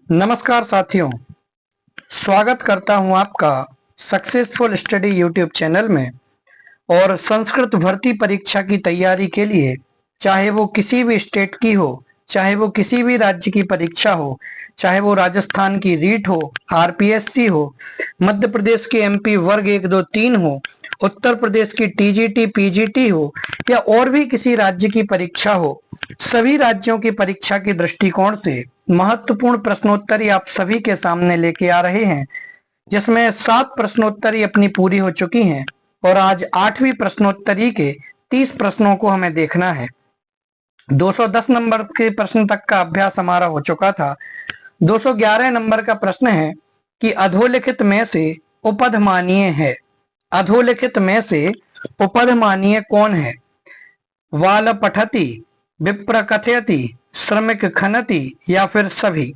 नमस्कार साथियों, स्वागत करता हूं आपका सक्सेसफुल स्टडी यूट्यूब चैनल में। और संस्कृत भर्ती परीक्षा की तैयारी के लिए, चाहे वो किसी भी स्टेट की हो, चाहे वो किसी भी राज्य की परीक्षा हो, चाहे वो राजस्थान की रीट हो, आरपीएससी हो, मध्य प्रदेश के एमपी वर्ग 1 2 3 हो, उत्तर प्रदेश की टीजीटी पीजीटी हो, या और भी किसी राज्य की परीक्षा हो, सभी राज्यों की परीक्षा के दृष्टिकोण से महत्वपूर्ण प्रश्नोत्तरी आप सभी के सामने लेके आ रहे हैं, जिसमें 7 प्रश्नोत्तरी अपनी पूरी हो चुकी हैं और आज 8वीं प्रश्नोत्तरी के 30 प्रश्नों को हमें देखना है। 210 नंबर के प्रश्न तक का अभ्यास हमारा हो चुका था। 211 नंबर का प्रश्न है कि अधोलिखित में से उपधमानीय है। अधोलिखित में से उपधमानीय कौन है? वाल पठति, विप्र कथयति, श्रमिक खनति या फिर सभी।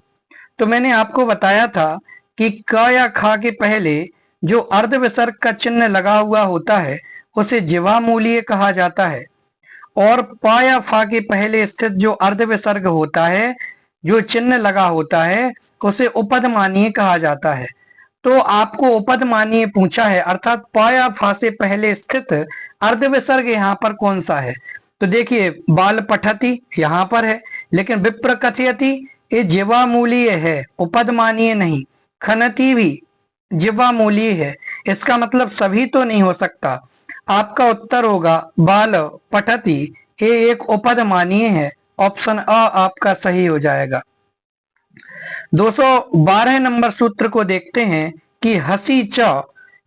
तो मैंने आपको बताया था कि क या ख के पहले जो अर्ध विसर्ग का चिन्ह लगा हुआ होता है उसे जिह्वामूलीय कहा जाता है, और प या फ के पहले स्थित जो अर्ध विसर्ग होता है, जो चिन्ह लगा होता है, उसे उपधमानीय कहा जाता है। तो आपको उपधमानीय पूछा है, अर्थात प या फ से पहले स्थित अर्ध विसर्ग यहाँ पर कौन सा है? तो देखिए, बाल पठति यहाँ पर है, लेकिन विप्र कथयति ये जिह्वामूलीय है, उपधमानीय नहीं। खनति भी जिह्वामूलीय है, इसका मतलब सभी तो नहीं हो सकता। आपका उत्तर होगा बाल पठति, ये एक उपधमानीय है। ऑप्शन अ आपका सही हो जाएगा। 212 नंबर सूत्र को देखते हैं कि हसी च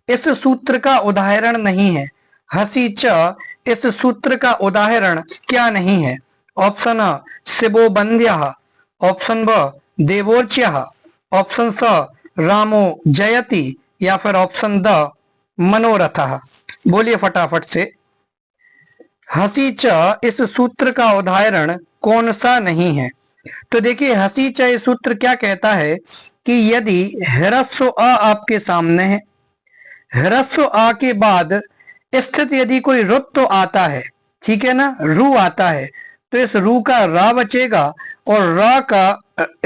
इस सूत्र का उदाहरण नहीं है। हसी च इस सूत्र का उदाहरण क्या नहीं है? ऑप्शन अ शिवोबंध्य, ऑप्शन ब देवोच्य, ऑप्शन स रामो जयति या फिर ऑप्शन द मनोरथ। बोलिए फटाफट से। हसी च इस सूत्र का उदाहरण कौन सा नहीं है? तो देखिए, हसी च इस सूत्र क्या कहता है कि यदि ह्रस्व अ आपके सामने है, ह्रस्व आ के बाद स्थित यदि कोई रुत्व आता है, ठीक है ना, रू आता है, तो इस रू का रा बचेगा और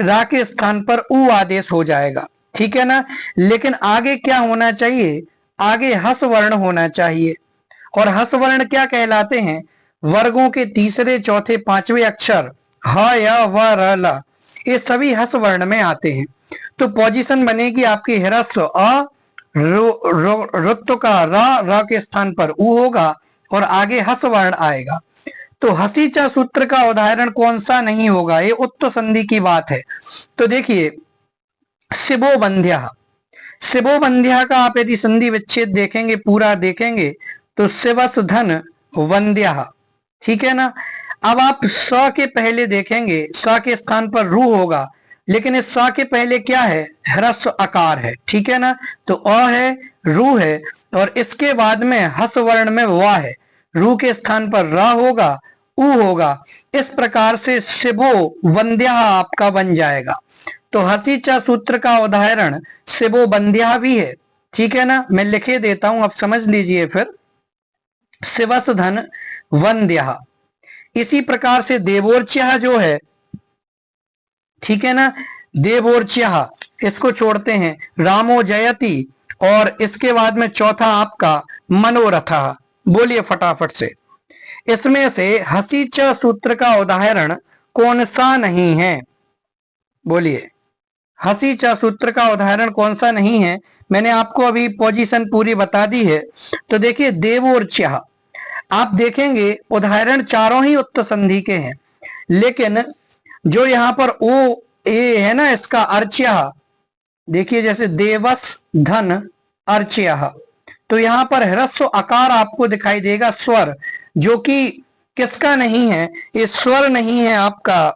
रा के स्थान पर उ आदेश हो जाएगा, ठीक है ना। लेकिन आगे क्या होना चाहिए? आगे हस वर्ण होना चाहिए। और हस वर्ण क्या कहलाते हैं? वर्गों के तीसरे चौथे पांचवें अक्षर ह या व र ल, ये सभी हस वर्ण में आते हैं। तो पोजीशन बनेगी आपकी ह्रस्व अ, रुत्व का रा के स्थान पर उ होगा और आगे हस वर्ण आएगा। तो हसी च सूत्र का उदाहरण कौन सा नहीं होगा? ये उत्त संधि की बात है। तो देखिए, शिवोबंध्य, शिवोबंध्य का आप यदि संधि विच्छेद देखेंगे, पूरा देखेंगे, तो शिवस धन वंद्य, ठीक है ना। अब आप स के पहले देखेंगे, स के स्थान पर रू होगा, लेकिन इस स के पहले क्या है? ह्रस्व आकार है, ठीक है ना। तो अ है, रू है, और इसके बाद में हस वर्ण में वा है, रू के स्थान पर रा होगा, उ होगा। इस प्रकार से शिवो वंद्या आपका बन जाएगा। तो हसी च सूत्र का उदाहरण शिवो बंध्या भी है, ठीक है ना। मैं लिखे देता हूं, आप समझ लीजिए फिर। शिवस धन वंद्या। इसी प्रकार से देवोर्च्य जो है, ठीक है ना, देवोर्च्य, इसको छोड़ते हैं, रामो जयति, और इसके बाद में चौथा आपका मनोरथ। बोलिए फटाफट से। इसमें से हसी च सूत्र का उदाहरण कौन सा नहीं है? बोलिए, हसी च सूत्र का उदाहरण कौन सा नहीं है? मैंने आपको अभी पोजीशन पूरी बता दी है। तो देखिए, देवोर्च्य, आप देखेंगे उदाहरण चारों ही उत्त संधि के हैं, लेकिन जो यहाँ पर ओ ए है ना, इसका अर्च्य, देखिए जैसे देवस धन अर्च्य, तो यहाँ पर ह्रस्व आकार आपको दिखाई देगा, स्वर, जो कि किसका नहीं है? ये स्वर नहीं है आपका,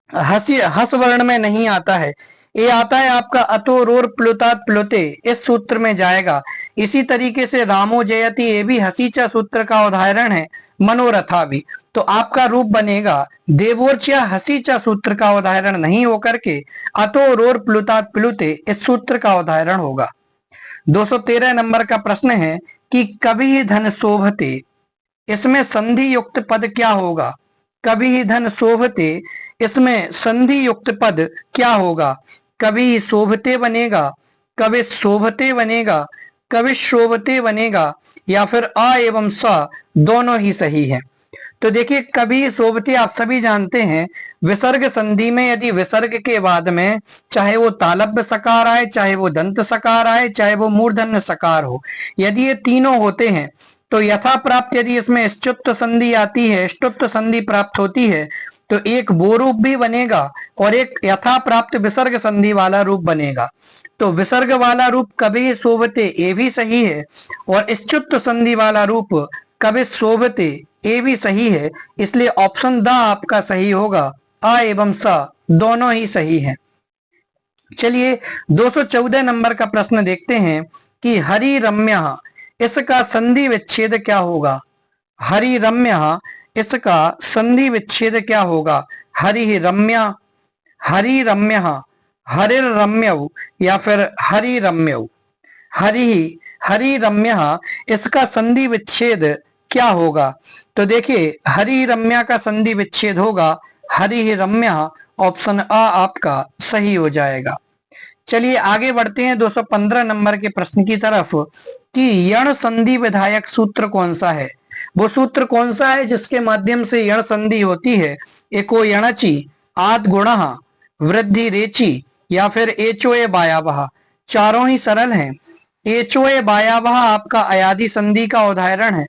हस वर्ण में नहीं आता है, ये आता है आपका अतो रोर प्लुतात प्लुते, इस सूत्र में जाएगा। इसी तरीके से रामो जयति, ये भी हसी च सूत्र का उदाहरण है, मनोरथा भी। तो आपका रूप बनेगा देवोर्च्य हसी च सूत्र का उदाहरण नहीं होकर के अतो रोर प्लुतात प्लुते इस सूत्र का उदाहरण होगा। 213 नंबर का प्रश्न है कि कभी धन शोभते, इसमें संधि युक्त पद क्या होगा? कभी ही धन शोभते, इसमें संधि युक्त पद क्या होगा? कभी शोभते बनेगा, कभी शोभते बनेगा, कभी शोभते बनेगा, या फिर अ एवं स दोनों ही सही है। तो देखिए कभी शोभते आप सभी जानते हैं, विसर्ग संधि में यदि विसर्ग के बाद में चाहे वो तालव्य सकार आए, चाहे वो दंत सकार आए, चाहे वो मूर्धन्य सकार हो, यदि ये तीनों होते हैं तो यथा प्राप्त यदि इसमें स्तुत्व संधि आती है, स्तुत्व संधि प्राप्त होती है, तो एक वो रूप भी बनेगा और एक यथा प्राप्त विसर्ग संधि वाला रूप बनेगा। तो विसर्ग वाला रूप कभी शोभते ये भी सही है, और स्तुत्व संधि वाला रूप कभी शोभते ये भी सही है, इसलिए ऑप्शन द आपका सही होगा। अ एवं स दोनों ही सही है। चलिए 214 नंबर का प्रश्न देखते हैं कि हरि रम्य, इसका संधि विच्छेद क्या होगा? हरि रम्य, इसका संधि विच्छेद क्या होगा? हरि रम्य, हरि रम्य, हरिर रम्य, या फिर हरि रम्य। हरि हरि रम्य, इसका संधि विच्छेद क्या होगा? तो देखिए हरि रम्या का संधि विच्छेद होगा हरि रम्य। ऑप्शन अ आपका सही हो जाएगा। चलिए आगे बढ़ते हैं 215 नंबर के प्रश्न की तरफ कि यण संधि विधायक सूत्र कौन सा है? वो सूत्र कौन सा है जिसके माध्यम से यण संधि होती है? एको यणचि, आद गुणः, वृद्धि रेचि, या फिर एचोए बायावह। चारों ही सरल हैं। एचोए बायावह आपका अयादि संधि का उदाहरण है।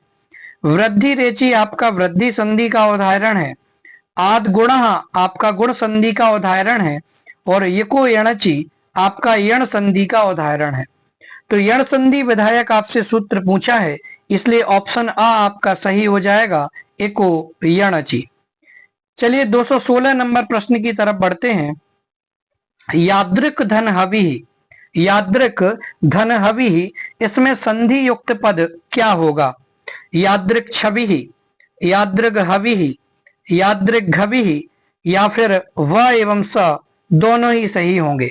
वृद्धि रेचि आपका वृद्धि संधि का उदाहरण है। आद गुणः आपका गुण संधि का उदाहरण है, और यको यणचि आपका यण संधि का उदाहरण है। तो यण संधि विधायक आपसे सूत्र पूछा है, इसलिए ऑप्शन आ आपका सही हो जाएगा, एको यणचि। चलिए 216 नंबर प्रश्न की तरफ बढ़ते हैं। यादृक धन हवि, यादृक धन हवि, इसमें संधि युक्त पद क्या होगा? यादृक छवि, यादृग हवि, यादृग घवि, या फिर व एवं स दोनों ही सही होंगे।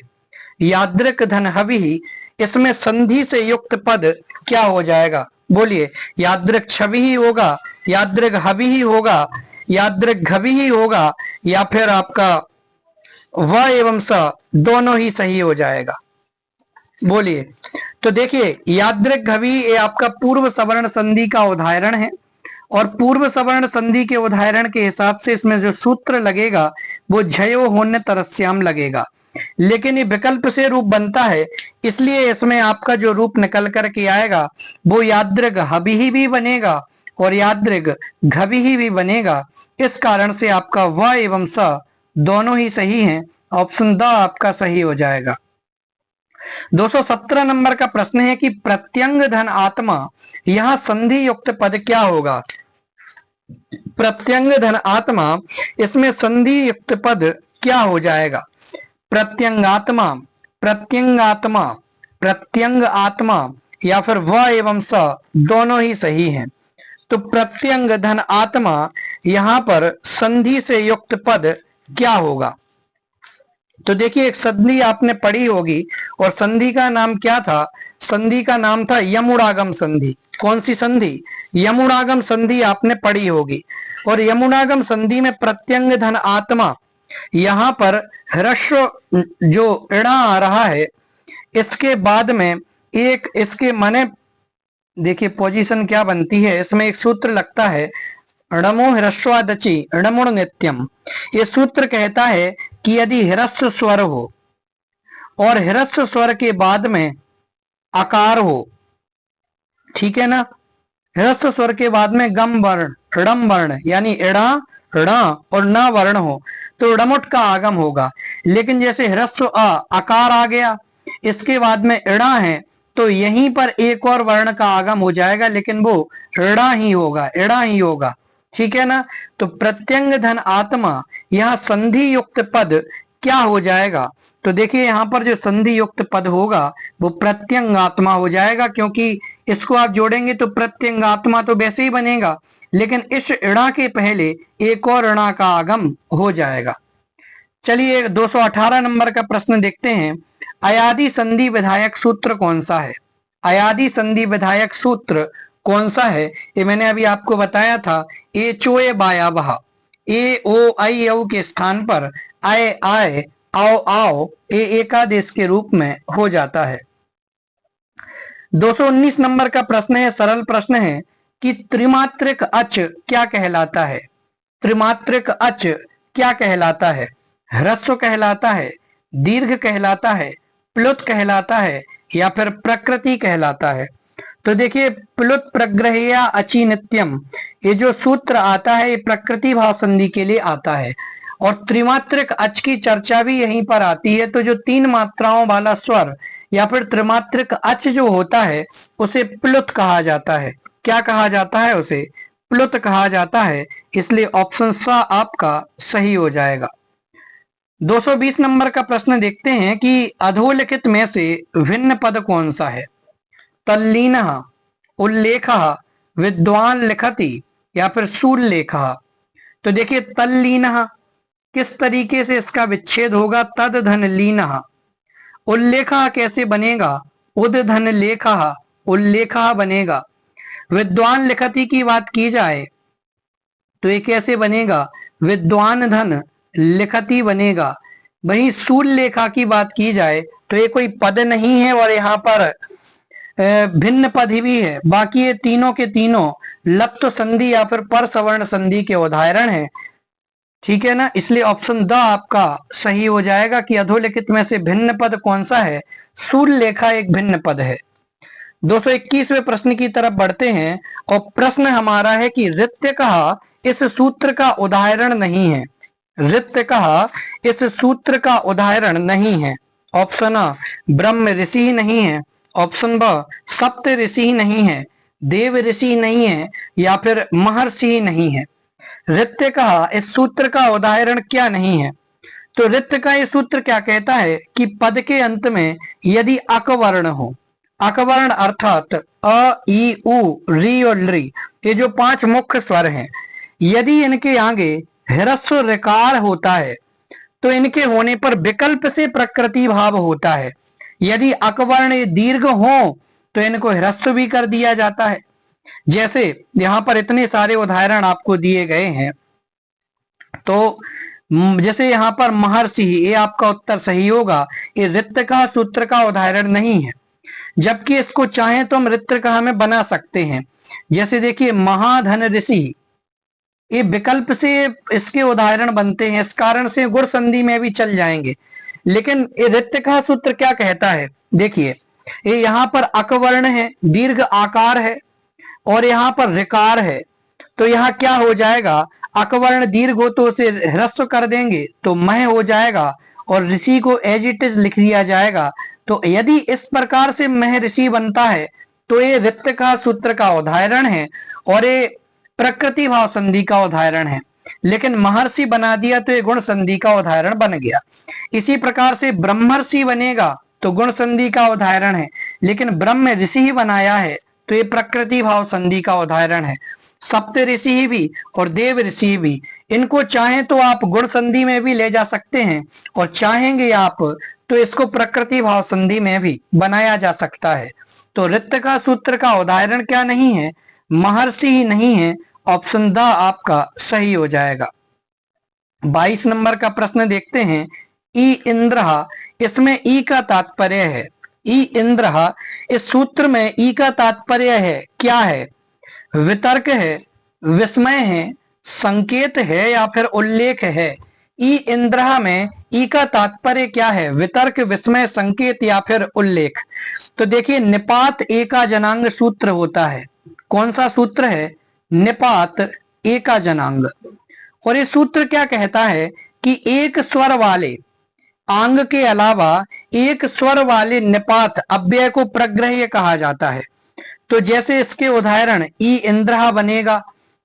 यादृक धन हवि, इसमें संधि से युक्त पद क्या हो जाएगा? बोलिए, यादृक छवि ही होगा, यादृग हवि ही होगा, यादृग घवि ही होगा, या फिर आपका व एवं स दोनों ही सही हो जाएगा। बोलिए। तो देखिए यादृक घवि ये आपका पूर्व सवर्ण संधि का उदाहरण है, और पूर्व सवर्ण संधि के उदाहरण के हिसाब से इसमें जो सूत्र लगेगा वो झयो होन्य तरस्याम लगेगा, लेकिन ये विकल्प से रूप बनता है, इसलिए इसमें आपका जो रूप निकल करके आएगा वो यादृग हवि ही भी बनेगा और यादृग घवि ही भी बनेगा। इस कारण से आपका व एवं स दोनों ही सही हैं। ऑप्शन द आपका सही हो जाएगा। 217 नंबर का प्रश्न है कि प्रत्यंग धन आत्मा, यहां संधि युक्त पद क्या होगा? प्रत्यंग धन आत्मा, इसमें संधि युक्त पद क्या हो जाएगा? प्रत्यंगात्मा, प्रत्यंगात्मा, प्रत्यंग आत्मा, या फिर व एवं स दोनों ही सही हैं। तो प्रत्यंग धन आत्मा, यहां पर संधि से युक्त पद क्या होगा? तो देखिए एक संधि आपने पढ़ी होगी, और संधि का नाम क्या था? संधि का नाम था यमुड़ागम संधि। कौन सी संधि? यमुड़ागम संधि आपने पढ़ी होगी। और यमुड़ागम संधि में प्रत्यंग धन आत्मा, यहाँ पर ह्रस्व जो इड़ा आ रहा है, इसके बाद में एक इसके माने देखिए पोजीशन क्या बनती है, इसमें एक सूत्र लगता है णमो ह्रस्वादचि णमुण नित्यम। ये सूत्र कहता है कि यदि ह्रस्व स्वर हो और ह्रस्व स्वर के बाद में आकार हो, ठीक है ना, ह्रस्व स्वर के बाद में गम वर्ण, ड़म वर्ण, यानी इड़ा ण और न वर्ण हो तो ड़मुट का आगम होगा। लेकिन जैसे ह्रस्व अ आकार आ गया, इसके बाद में इड़ा है, तो यहीं पर एक और वर्ण का आगम हो जाएगा, लेकिन वो ऋणा ही होगा, इड़ा ही होगा, ठीक है ना। तो प्रत्यंग धन आत्मा, यह संधि युक्त पद क्या हो जाएगा? तो देखिए यहाँ पर जो संधि युक्त पद होगा वो प्रत्यंगात्मा हो जाएगा, क्योंकि इसको आप जोड़ेंगे तो प्रत्यंगात्मा तो वैसे ही बनेगा, लेकिन इस ऋणा के पहले एक और ऋणा का आगम हो जाएगा। चलिए 218 नंबर का प्रश्न देखते हैं। अयादि संधि विधायक सूत्र कौन सा है? अयादि संधि विधायक सूत्र कौन सा है? ये मैंने अभी आपको बताया था, एचोए बायावह। ए ओ आई औ के स्थान पर आए आए, आओ आओ, ए एकादेश के रूप में हो जाता है। 219 नंबर का प्रश्न है, सरल प्रश्न है कि त्रिमात्रिक अच क्या कहलाता है? त्रिमात्रिक अच क्या कहलाता है? ह्रस्व कहलाता है, दीर्घ कहलाता है, प्लुत कहलाता है या फिर प्रकृति कहलाता है? तो देखिए, प्लुत प्रग्रहया अचि नित्यम, ये जो सूत्र आता है ये प्रकृति भाव संधि के लिए आता है। और त्रिमात्रिक अच की चर्चा भी यहीं पर आती है। तो जो 3 मात्राओं वाला स्वर या फिर त्रिमात्रिक अच जो होता है उसे प्लुत कहा जाता है। क्या कहा जाता है? उसे प्लुत कहा जाता है। इसलिए ऑप्शन सा आपका सही हो जाएगा। 220 नंबर का प्रश्न देखते हैं कि अधोलिखित में से भिन्न पद कौन सा है? तल्लीनः, उल्लेखः, विद्वान लिखति या फिर शूल्लेखः? तो देखिए, तल्लीनः किस तरीके से इसका विच्छेद होगा? तद धन लीनः। उल्लेखः कैसे बनेगा? उद धन लेखः, उल्लेखः बनेगा। विद्वान लिखति की बात की जाए तो ये कैसे बनेगा? विद्वान धन लिखति बनेगा। वहीं शूल्लेखा की बात की जाए तो ये कोई पद नहीं है और यहाँ पर भिन्न पद भी है। बाकी ये तीनों के तीनों लप्त संधि या फिर पर सवर्ण संधि के उदाहरण है। ठीक है ना? इसलिए ऑप्शन द आपका सही हो जाएगा कि अधोलिखित में से भिन्न पद कौन सा है? शूल्लेखा एक भिन्न पद है। 221वें प्रश्न की तरफ बढ़ते हैं और प्रश्न हमारा है कि ऋत्यकः इस सूत्र का उदाहरण नहीं है। ऋत्यकः इस सूत्र का उदाहरण नहीं है। ऑप्शन अ ब्रह्म ऋषि नहीं है, ऑप्शन ब सप्त ऋषि नहीं है, देव ऋषि नहीं है या फिर महर्षि नहीं है। ऋत्यकः इस सूत्र का उदाहरण क्या नहीं है? तो ऋत्य का ये सूत्र क्या कहता है कि पद के अंत में यदि अकवर्ण हो, अकवर्ण अर्थात अ, ई, उ, री और लृ, ये जो 5 मुख्य स्वर हैं, यदि इनके आगे ह्रस्व ऋकार होता है तो इनके होने पर विकल्प से प्रकृति भाव होता है। यदि अकवर्ण दीर्घ हो तो इनको ह्रस्व भी कर दिया जाता है। जैसे यहाँ पर इतने सारे उदाहरण आपको दिए गए हैं। तो जैसे यहाँ पर महर्षि, ये आपका उत्तर सही होगा। ये ऋत्यकः सूत्र का उदाहरण नहीं है, जबकि इसको चाहें तो हम ऋत्यकः में बना सकते हैं। जैसे देखिए, महाधन ऋषि, ये विकल्प से इसके उदाहरण बनते हैं, इस कारण से गुण संधि में भी चल जाएंगे। लेकिन ये ऋत्यकः सूत्र क्या कहता है? देखिए, ये यहाँ पर अकवर्ण है, दीर्घ आकार है और यहाँ पर ऋकार है। तो यहाँ क्या हो जाएगा? अकवर्ण दीर्घ हो तो उसे ह्रस्व कर देंगे तो मह हो जाएगा और ऋषि को एज इट इज लिख दिया जाएगा। तो यदि इस प्रकार से मह ऋषि बनता है तो ये ऋत्यकः सूत्र का उदाहरण है और ये प्रकृति भाव संधि का उदाहरण है। लेकिन महर्षि बना दिया तो ये गुण संधि का उदाहरण बन गया। इसी प्रकार से ब्रह्मर्षि बनेगा तो गुण संधि का उदाहरण है, लेकिन ब्रह्म ऋषि ही बनाया है तो ये प्रकृति भाव संधि का उदाहरण है। सप्त ऋषि भी और देव ऋषि भी, इनको चाहें तो आप गुण संधि में भी ले जा सकते हैं और चाहेंगे आप तो इसको प्रकृति भाव संधि में भी बनाया जा सकता है। तो ऋत्यकः सूत्र का उदाहरण क्या नहीं है? महर्षि ही नहीं है। ऑप्शन द आपका सही हो जाएगा। 22 नंबर का प्रश्न देखते हैं। ई इंद्र, इसमें ई का तात्पर्य है। ई इंद्र, इस सूत्र में ई का तात्पर्य है क्या है? वितर्क है, विस्मय है, संकेत है या फिर उल्लेख है? ई इंद्र में ई का तात्पर्य क्या है? वितर्क, विस्मय, संकेत या फिर उल्लेख? तो देखिए, निपात एका जनांग सूत्र होता है। कौन सा सूत्र है? निपात एका जनांग। और ये सूत्र क्या कहता है कि एक स्वर वाले आंग के अलावा एक स्वर वाले निपात अव्यय को प्रग्रह्य कहा जाता है। तो जैसे इसके उदाहरण ई इंद्र बनेगा।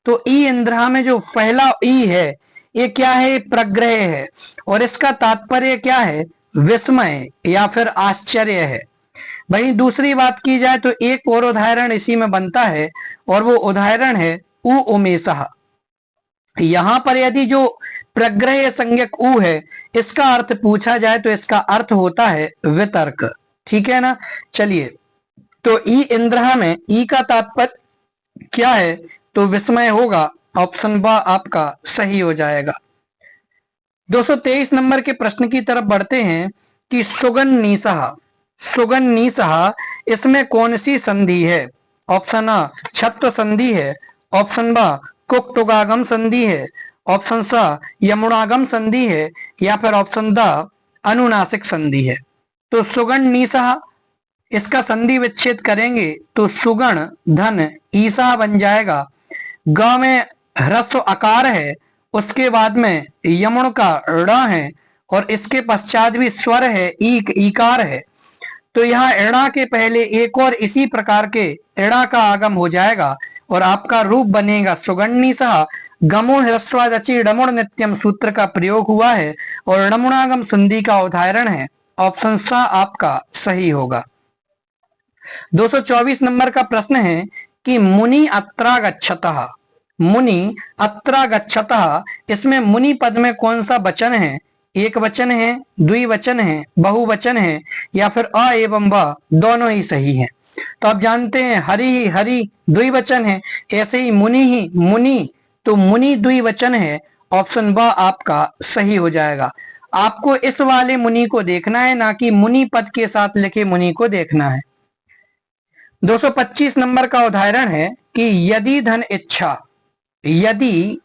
तो ई इंद्र में जो पहला ई है ये क्या है? प्रग्रह है और इसका तात्पर्य क्या है? विस्मय या फिर आश्चर्य है। वहीं दूसरी बात की जाए तो एक और उदाहरण इसी में बनता है और वो उदाहरण है उ उमेशः। यहां पर यदि जो प्रग्रह संज्ञक उ है इसका अर्थ पूछा जाए तो इसका अर्थ होता है वितर्क। ठीक है ना? चलिए, तो ई इंद्र में ई का तात्पर्य क्या है? तो विस्मय होगा ऑप्शन ब आपका सही हो जाएगा। 223 नंबर के प्रश्न की तरफ बढ़ते हैं कि सुगन्निसः, सुगन्निसः इसमें कौन सी संधि है? ऑप्शन अ छत्व संधि है, ऑप्शन ब कुक्तुगागम संधि है, ऑप्शन स यमुनागम संधि है, या फिर ऑप्शन द अनुनासिक संधि है। तो सुगन्निसः इसका संधि विच्छेद करेंगे तो सुगण धन ईसा बन जाएगा। ग में ह्रस्व आकार है, उसके बाद में यमुन का ड़ है और इसके पश्चात भी स्वर है, ईक ईकार है। तो यहाँ एड़ा के पहले एक और इसी प्रकार के एड़ा का आगम हो जाएगा और आपका रूप बनेगा सुगन्निसः। गमो ह्रस्वादचि डमुण नित्यम सूत्र का प्रयोग हुआ है और डमुणागम संधि का उदाहरण है। ऑप्शन सा आपका सही होगा। 224 नंबर का प्रश्न है कि मुनि अत्रा गच्छतः, मुनि अत्रा गच्छतः इसमें मुनि पद में कौन सा वचन है? एक वचन है, द्विवचन है, बहुवचन है, या फिर अ एवं ब दोनों ही सही है। तो आप जानते हैं हरि ही हरि द्विवचन है, ऐसे ही मुनि, तो मुनि द्विवचन है। ऑप्शन ब आपका सही हो जाएगा। आपको इस वाले मुनि को देखना है, ना कि मुनि पद के साथ लिखे मुनि को देखना है। 225 नंबर का उदाहरण है कि यदि धन इच्छा, यदि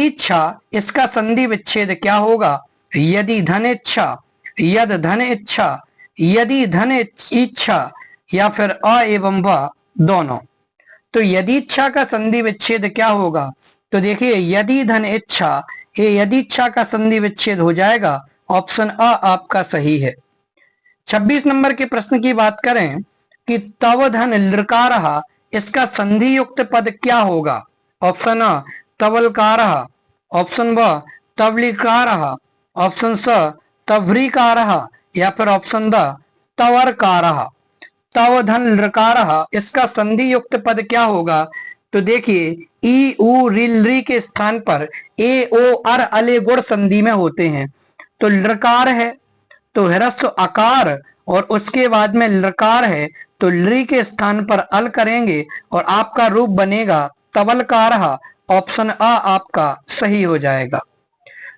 इच्छा इसका संधि विच्छेद क्या होगा? यदि धन इच्छा, यद धन इच्छा, यदि धन इच्छा, या फिर अ एवं ब दोनों। तो यदि इच्छा का संधि विच्छेद क्या होगा? तो देखिए यदि धन इच्छा, ये यदि इच्छा का संधि विच्छेद हो जाएगा। ऑप्शन अ आपका सही है। 26 नंबर के प्रश्न की बात करें कि तव धन लृकारः इसका संधि युक्त पद क्या होगा? ऑप्शन अ तवलकारः, ऑप्शन ब तवलिकारः, ऑप्शन स तव्रीकारः, या फिर ऑप्शन द तवरकारः। तव धन लृकारः इसका संधि युक्त पद क्या होगा? तो देखिए ई उ री के स्थान पर ए ओ अर अले गुण संधि में होते हैं। तो लृकार है तो ह्रस्व आकार और उसके बाद में लकार है तो लृ के स्थान पर अल करेंगे और आपका रूप बनेगा तवलकारः। ऑप्शन अ आपका सही हो जाएगा।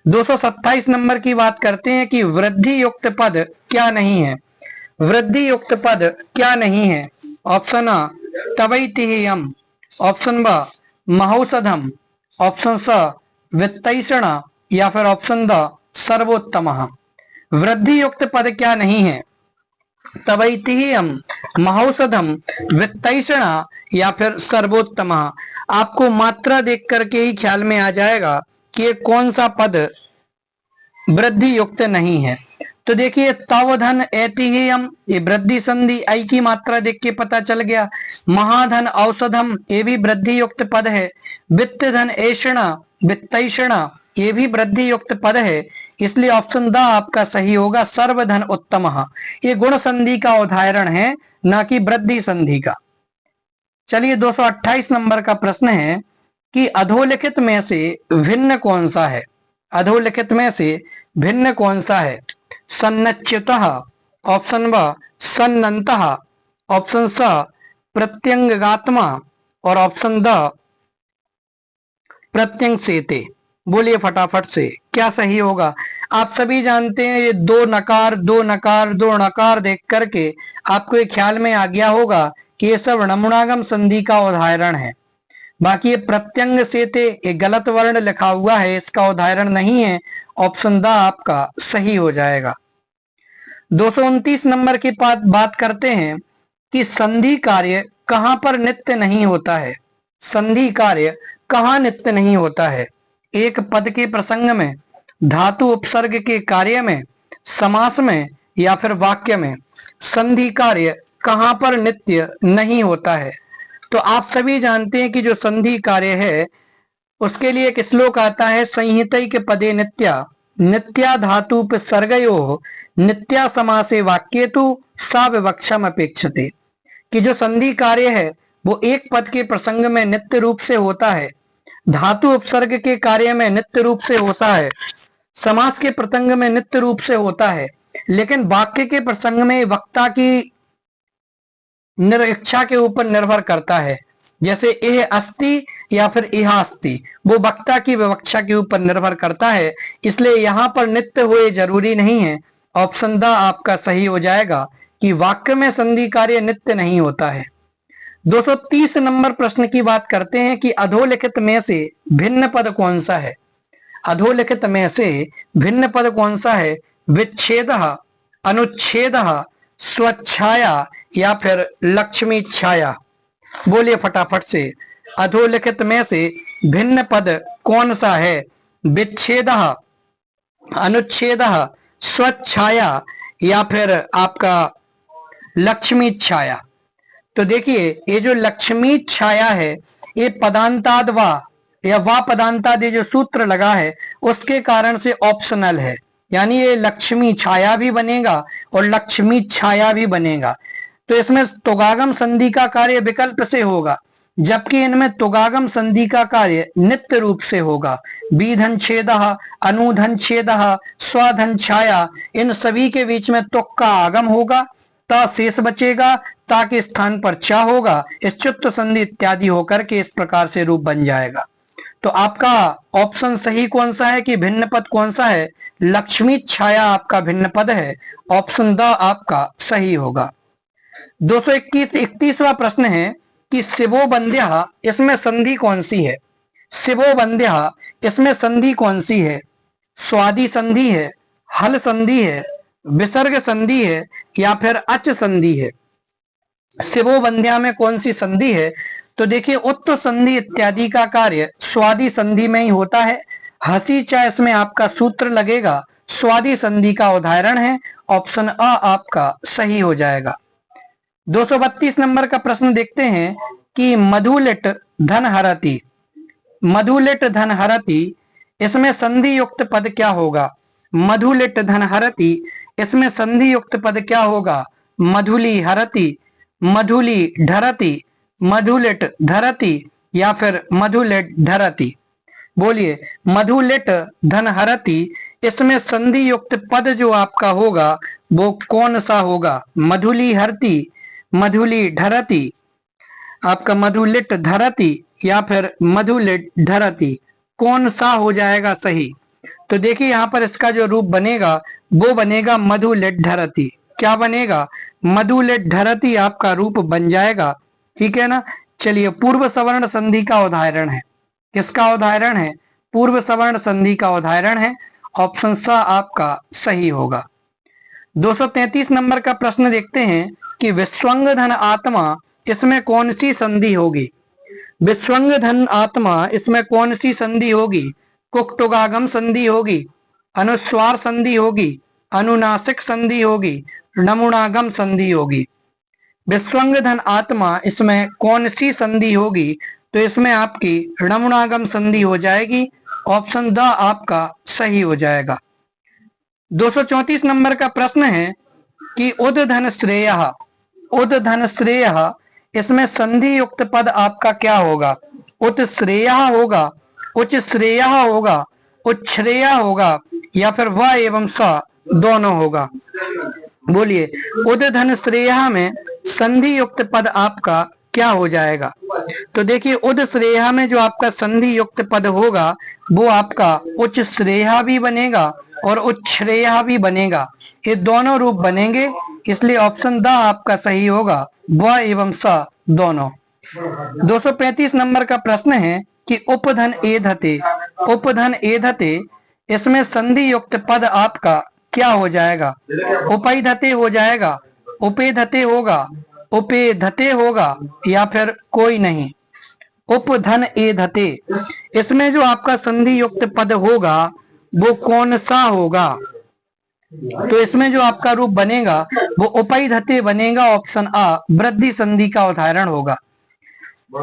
227 नंबर की बात करते हैं कि वृद्धि युक्त पद क्या नहीं है? वृद्धि युक्त पद क्या नहीं है? ऑप्शन अ तवैतिह्यम, ऑप्शन ब महौषधम, ऑप्शन स वित्तैषण, या फिर ऑप्शन द सर्वोत्तमः। वृद्धि युक्त पद क्या नहीं है? तवैतिह्यम, महौषधम, वित्तैषण, या फिर सर्वोत्तमः। आपको मात्रा देख करके ही ख्याल में आ जाएगा कि ये कौन सा पद वृद्धि युक्त नहीं है। तो देखिए तवधन ऐतिह्यम ये वृद्धि संधि आई की मात्रा देख के पता चल गया। महाधन औषधम ये भी वृद्धि युक्त पद है। वित्त धन ऐषण वित्तैषण ये भी वृद्धि युक्त पद है, इसलिए ऑप्शन द आपका सही होगा। सर्वधन उत्तमः ये गुण संधि का उदाहरण है, ना कि वृद्धि संधि का। चलिए 228 नंबर का प्रश्न है कि अधोलिखित में से भिन्न कौन सा है? अधोलिखित में से भिन्न कौन सा है? सन्नच्युतः, ऑप्शन ब सन्नन्तः, ऑप्शन स प्रत्यंगात्मा, और ऑप्शन द प्रत्यंगसेते। बोलिए फटाफट से क्या सही होगा? आप सभी जानते हैं ये दो नकार दो नकार दो नकार देख करके आपको ये ख्याल में आ गया होगा कि ये सब नमुनागम संधि का उदाहरण है। बाकी ये प्रत्यंग सेते ये गलत वर्ण लिखा हुआ है, इसका उदाहरण नहीं है। ऑप्शन द आपका सही हो जाएगा। 229 नंबर की बात करते हैं कि संधि कार्य कहां पर नित्य नहीं होता है? संधि कार्य कहां नित्य नहीं होता है? एक पद के प्रसंग में, धातु उपसर्ग के कार्य में, समास में, या फिर वाक्य में संधि कार्य कहां पर नित्य नहीं होता है? तो आप सभी जानते हैं कि जो संधि कार्य है उसके लिए एक श्लोक आता है, संहितैक पदे नित्या नित्या धातु उपसर्गयो नित्या समासे वाक्येतु सा विवक्षम अपेक्षते। कि जो संधि कार्य है वो एक पद के प्रसंग में नित्य रूप से होता है, धातु उपसर्ग के कार्य में नित्य रूप से होता है, समास के प्रसंग में नित्य रूप से होता है, लेकिन वाक्य के प्रसंग में वक्ता की इच्छा के ऊपर निर्भर करता है जैसे यह अस्ति या फिर यह अस्ति, वो वक्ता की विवक्षा के ऊपर निर्भर करता है, इसलिए यहाँ पर नित्य हुए जरूरी नहीं है। ऑप्शन द आपका सही हो जाएगा कि वाक्य में संधि कार्य नित्य नहीं होता है। 230 नंबर प्रश्न की बात करते हैं कि अधोलिखित में से भिन्न पद कौन सा है। अधोलिखित में से भिन्न पद कौन सा है? विच्छेद, अनुच्छेद, स्वच्छाया या फिर लक्ष्मी छाया। बोलिए फटाफट से, अधोलिखित में से भिन्न पद कौन सा है? विच्छेद, अनुच्छेद, स्वच्छाया या फिर आपका लक्ष्मी छाया। तो देखिए ये जो लक्ष्मी छाया है, ये पदांताद वा या वा पदांताद जो सूत्र लगा है उसके कारण से ऑप्शनल है, यानी ये लक्ष्मी छाया भी बनेगा और लक्ष्मी छाया भी बनेगा। तो इसमें तुगागम संधि का कार्य विकल्प से होगा, जबकि इनमें तुगागम संधि का कार्य नित्य रूप से होगा। बीधन छेद, अनुधन छेद, स्वधन छाया, इन सभी के बीच में तुक का आगम होगा, ता शेष बचेगा, ता के स्थान पर चा होगा, इस चुत्त संधि इत्यादि होकर के इस प्रकार से रूप बन जाएगा। तो आपका ऑप्शन सही कौन सा है कि भिन्न पद कौन सा है? लक्ष्मी छाया आपका भिन्न पद है। ऑप्शन द आपका सही होगा। 231वां प्रश्न है कि शिवो बंध्या, इसमें संधि कौन सी है? शिवो बंध्या, इसमें संधि कौन सी है? स्वादि संधि है, हल संधि है, विसर्ग संधि है या फिर अच संधि है? शिवो बंध्या में कौन सी संधि है? तो देखिए उत्त संधि इत्यादि का कार्य स्वादि संधि में ही होता है। हसी चा इसमें आपका सूत्र लगेगा, स्वादि संधि का उदाहरण है। ऑप्शन अ आपका सही हो जाएगा। 232 नंबर का प्रश्न देखते हैं कि मधुलिट धन हरति, मधुलिट धन हरति, इसमें संधि युक्त पद क्या होगा? मधुलिट धन हरति, इसमें संधि युक्त पद क्या होगा? मधुली हरति, मधुली ढरति, मधुलिट धरति या फिर मधुलिट धरति। बोलिए, मधुलिट धन हरति, इसमें संधि युक्त पद जो आपका होगा वो कौन सा होगा? मधुली हरति, मधुली ढरति, आपका मधुलिट धरति या फिर मधुलिट धरति, कौन सा हो जाएगा सही? तो देखिए यहाँ पर इसका जो रूप बनेगा वो बनेगा मधुलिट धरति। क्या बनेगा? मधुलिट धरति आपका रूप बन जाएगा। ठीक है ना। चलिए, पूर्व सवर्ण संधि का उदाहरण है। किसका उदाहरण है? पूर्व सवर्ण संधि का उदाहरण है। ऑप्शन सा आपका सही होगा। 233 नंबर का प्रश्न देखते हैं कि विस्वंग धन आत्मा, इसमें कौन सी संधि होगी? विस्वंग धन आत्मा, इसमें कौन सी संधि होगी? कुक्तुगागम संधि होगी, अनुस्वार संधि होगी, अनुनासिक संधि होगी, नमुनागम संधि होगी। विस्वंग धन आत्मा, इसमें कौन सी संधि होगी? तो इसमें आपकी नमुनागम संधि हो जाएगी। ऑप्शन द आपका सही हो जाएगा। 234 नंबर का प्रश्न है कि उद्धन श्रेय, उद्धन श्रेय, इसमें संधि युक्त पद आपका क्या होगा? उत श्रेय होगा, उच्च श्रेय होगा, उच्छ्रेय होगा या फिर व एवं स दोनों होगा। बोलिए, उद्धन श्रेय में संधि युक्त पद आपका क्या हो जाएगा? तो देखिए उद श्रेय में जो आपका संधि युक्त पद होगा वो आपका उच्च श्रेय भी बनेगा और उच्छ्रेय भी बनेगा। ये दोनों रूप बनेंगे, इसलिए ऑप्शन द आपका सही होगा, व एवं स दोनों। 235 नंबर का प्रश्न है कि उपधन एधते, उपधन एधते, इसमें संधि युक्त पद आपका क्या हो जाएगा? उपैधते हो जाएगा, उपेधते होगा, उपेधते होगा या फिर कोई नहीं। उपधन एधते, इसमें जो आपका संधि युक्त पद होगा वो कौन सा होगा? तो इसमें जो आपका रूप बनेगा वो उपैधते बनेगा। ऑप्शन आ वृद्धि संधि का उदाहरण होगा।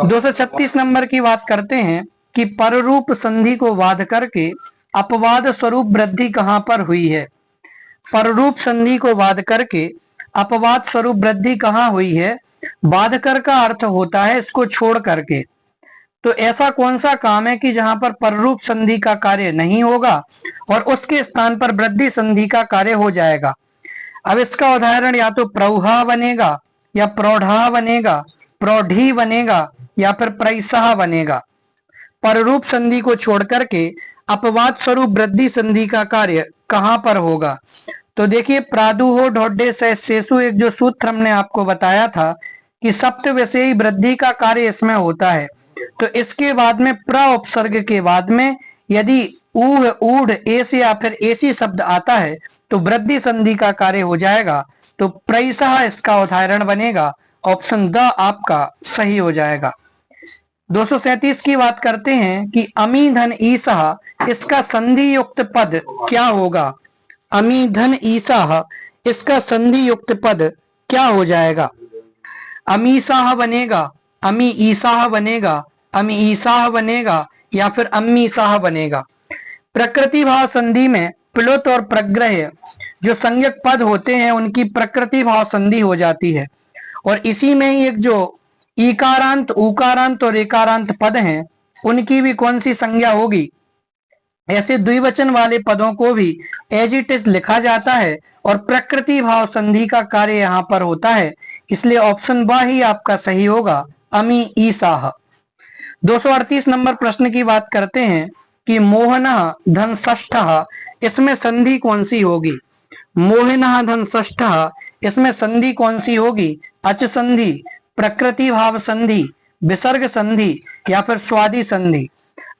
236 नंबर की बात करते हैं कि पररूप संधि को वाद करके अपवाद स्वरूप वृद्धि कहां पर हुई है? पररूप संधि को वाद करके अपवाद स्वरूप वृद्धि कहां हुई है? वादकर का अर्थ होता है इसको छोड़ करके। तो ऐसा कौन सा काम है कि जहां पर पररूप संधि का कार्य नहीं होगा और उसके स्थान पर वृद्धि संधि का कार्य हो जाएगा? अब इसका उदाहरण या तो प्रौढ़ा बनेगा या प्रौढ़ा बनेगा, प्रौढ़ी बनेगा या फिर प्रैसः बनेगा। पररूप संधि को छोड़ करके अपवाद स्वरूप वृद्धि संधि का कार्य कहां पर होगा? तो देखिए, प्रादुहो ढोड्डे शेषु, एक जो सूत्र हमने आपको बताया था कि सप्त विषयी वृद्धि का कार्य इसमें होता है। तो इसके बाद में प्र उपसर्ग के बाद में यदि ऊह, ऊढ़, ऐसे या फिर ऐसी शब्द आता है तो वृद्धि संधि का कार्य हो जाएगा। तो प्रैसः इसका उदाहरण बनेगा। ऑप्शन द आपका सही हो जाएगा। 237 की बात करते हैं कि अमी धन ईसः, इसका संधि युक्त पद क्या होगा? अमी धन ईसः, इसका संधि युक्त पद क्या हो जाएगा? अमीसाह बनेगा, अमी ईसाह बनेगा, अमी ईसाह बनेगा या फिर अम्मीसाह बनेगा। प्रकृति भाव संधि में प्लुत और प्रग्रह जो संज्ञक पद होते हैं उनकी प्रकृति भाव संधि हो जाती है। और इसी में ही एक जो ईकारांत, उकारांत और एकारांत पद हैं उनकी भी कौन सी संज्ञा होगी? ऐसे द्विवचन वाले पदों को भी एज इट इज लिखा जाता है और प्रकृति भाव संधि का कार्य यहाँ पर होता है। इसलिए ऑप्शन ब ही आपका सही होगा, अमी ईसाह। 238 नंबर प्रश्न की बात करते हैं कि मोहनः धन षष्ठः, इसमें संधि कौन सी होगी? मोहनः धन षष्ठः, इसमें संधि कौन सी होगी? अच संधि, प्रकृति भाव संधि, विसर्ग संधि या फिर स्वादि संधि?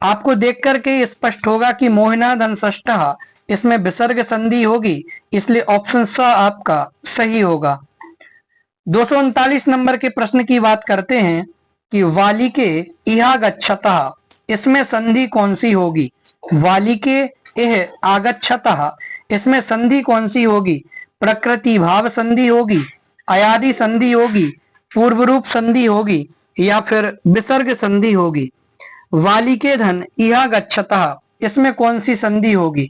आपको देख करके स्पष्ट होगा कि मोहना धन षष्ठः, इसमें विसर्ग संधि होगी। इसलिए ऑप्शन स आपका सही होगा। 239 नंबर के प्रश्न की बात करते हैं कि वालिके इह गच्छतः, इसमें संधि कौन सी होगी? वालिके इह आगच्छतः, इसमें संधि कौन सी होगी? प्रकृति भाव संधि होगी, अयादि संधि होगी, पूर्व रूप संधि होगी या फिर विसर्ग संधि होगी? वालिके धन इह गच्छतः, इसमें कौन सी संधि होगी?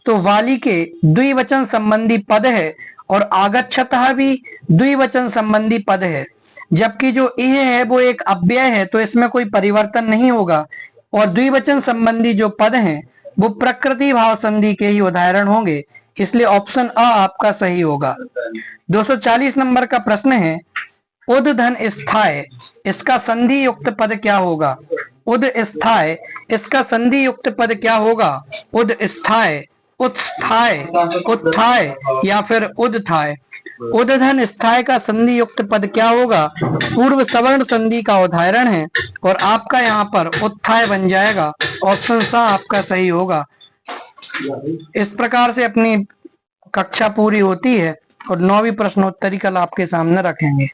तो वालिके द्विवचन संबंधी पद है और आगच्छतः भी द्विवचन संबंधी पद है, जबकि जो इह है वो एक अव्यय है तो इसमें कोई परिवर्तन नहीं होगा। और द्विवचन संबंधी जो पद हैं वो प्रकृति भाव संधि के ही उदाहरण होंगे। इसलिए ऑप्शन अ आपका सही होगा। 240 नंबर का प्रश्न है उद धन स्थाय, इसका संधि युक्त पद क्या होगा? उद स्थाय, इसका संधि युक्त पद क्या होगा? उद स्थाय, उत्स्थाय, उत्थाय या फिर उदथाय? उदधन स्थाय का संधि युक्त पद क्या होगा? पूर्व सवर्ण संधि का उदाहरण है और आपका यहाँ पर उत्थाय बन जाएगा। ऑप्शन सा आपका सही होगा। इस प्रकार से अपनी कक्षा पूरी होती है और 9वीं प्रश्नोत्तरी कल आपके सामने रखेंगे।